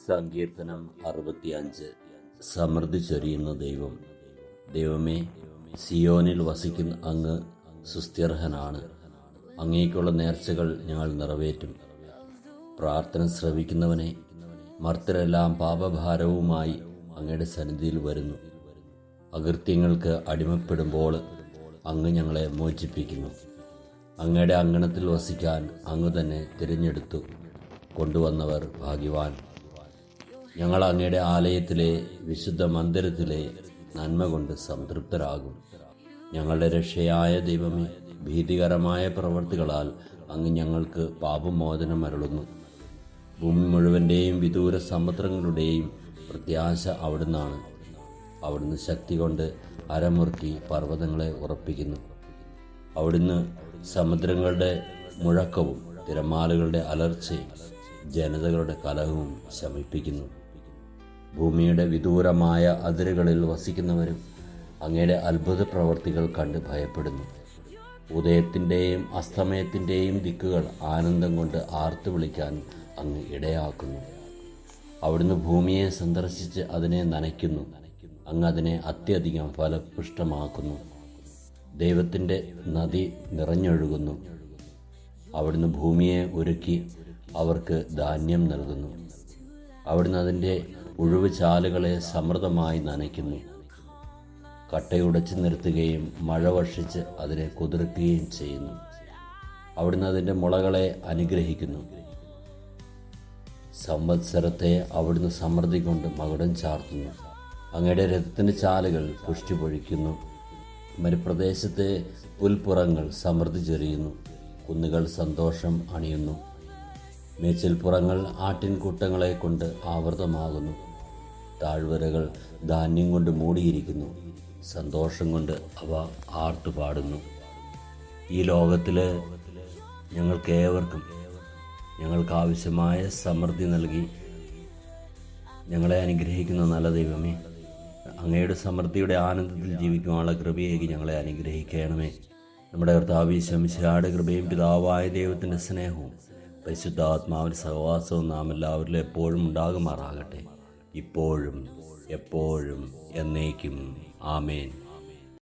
സങ്കീർത്തനം 65. സമൃദ്ധി ചൊരിയുന്ന ദൈവം. ദൈവമേ, സിയോനിൽ വസിക്കുന്ന അങ്ങ് സുസ്ഥിർഹനാണ്. അങ്ങേക്കുള്ള നേർച്ചകൾ ഞങ്ങൾ നിറവേറ്റും. പ്രാർത്ഥന ശ്രവിക്കുന്നവനെ, മർത്യരെല്ലാം പാപഭാരവുമായി അങ്ങയുടെ സന്നിധിയിൽ വരുന്നു. അകൃത്യങ്ങൾക്ക് അടിമപ്പെടുമ്പോൾ അങ്ങ് ഞങ്ങളെ മോചിപ്പിക്കുന്നു. അങ്ങയുടെ അങ്കണത്തിൽ വസിക്കാൻ അങ്ങ് തന്നെ തിരഞ്ഞെടുത്തു കൊണ്ടുവന്നവർ ഭാഗ്യവാൻ. ഞങ്ങൾ അങ്ങയുടെ ആലയത്തിലെ വിശുദ്ധ മന്ദിരത്തിലെ നന്മ കൊണ്ട് സംതൃപ്തരാകും. ഞങ്ങളുടെ രക്ഷയായ ദൈവമേ, ഭീതികരമായ പ്രവൃത്തികളാൽ അങ്ങ് ഞങ്ങൾക്ക് പാപമോചനം അരുളുന്നു. ഭൂമി മുഴുവൻ്റെയും വിദൂര സമുദ്രങ്ങളുടെയും പ്രത്യാശ അവിടുന്നാണ്. അവിടുന്ന് ശക്തി കൊണ്ട് അരമുറുക്കി പർവ്വതങ്ങളെ ഉറപ്പിക്കുന്നു. അവിടുന്ന് സമുദ്രങ്ങളുടെ മുഴക്കവും തിരമാലകളുടെ അലർച്ചയും ജനതകളുടെ കലഹവും ശമിപ്പിക്കുന്നു. ഭൂമിയുടെ വിദൂരമായ അതിരുകളിൽ വസിക്കുന്നവരും അങ്ങയുടെ അത്ഭുത പ്രവർത്തികൾ കണ്ട് ഭയപ്പെടുന്നു. ഉദയത്തിൻ്റെയും അസ്തമയത്തിൻ്റെയും ദിക്കുകൾ ആനന്ദം കൊണ്ട് ആർത്തു വിളിക്കാൻ അങ്ങ് ഇടയാക്കുന്നു. അവിടുന്ന് ഭൂമിയെ സന്ദർശിച്ച് അതിനെ നനയ്ക്കുന്നു. അങ്ങ് അതിനെ അത്യധികം ഫലപുഷ്ടമാക്കുന്നു. ദൈവത്തിൻ്റെ നദി നിറഞ്ഞൊഴുകുന്നു. അവിടുന്ന് ഭൂമിയെ ഒരുക്കി അവർക്ക് ധാന്യം നൽകുന്നു. അവിടുന്ന് അതിൻ്റെ ഒഴിവ് ചാലുകളെ സമൃദ്ധമായി നനയ്ക്കുന്നു. കട്ടയുടച്ച് നിർത്തുകയും മഴ വർഷിച്ച് അതിനെ കുതിർക്കുകയും ചെയ്യുന്നു. അവിടുന്ന് അതിൻ്റെ മുളകളെ അനുഗ്രഹിക്കുന്നു. സംവത്സരത്തെ അവിടുന്ന് സമൃദ്ധി കൊണ്ട് മകുടം ചാർത്തുന്നു. അങ്ങയുടെ രഥത്തിൻ്റെ ചാലുകൾ പുഷ്ടി പൊഴിക്കുന്നു. മരുപ്രദേശത്തെ പുൽപ്പുറങ്ങൾ സമൃദ്ധി ചൊരിയുന്നു. കുന്നുകൾ സന്തോഷം അണിയുന്നു. മേച്ചിൽപ്പുറങ്ങൾ ആട്ടിൻകൂട്ടങ്ങളെ കൊണ്ട് ആവൃതമാകുന്നു. താഴ്വരകൾ ധാന്യം കൊണ്ട് മൂടിയിരിക്കുന്നു. സന്തോഷം കൊണ്ട് അവ ആർത്തുപാടുന്നു. ഈ ലോകത്തിൽ ഞങ്ങൾക്കേവർക്കും ഞങ്ങൾക്കാവശ്യമായ സമൃദ്ധി നൽകി ഞങ്ങളെ അനുഗ്രഹിക്കുന്ന നല്ല ദൈവമേ, അങ്ങയുടെ സമൃദ്ധിയുടെ ആനന്ദത്തിൽ ജീവിക്കുവാനുള്ള കൃപയേകി ഞങ്ങളെ അനുഗ്രഹിക്കണമേ. നമ്മുടെ കർത്താവ് ഈശോ മിശിഹായുടെ കൃപയും പിതാവായ ദൈവത്തിൻ്റെ സ്നേഹവും പരിശുദ്ധാത്മാവിൻ്റെ സഹവാസവും നാം എല്ലാവരിലും എപ്പോഴും ഉണ്ടാകുമാറാകട്ടെ, ഇപ്പോഴും എപ്പോഴും എന്നേക്കും. ആമേൻ.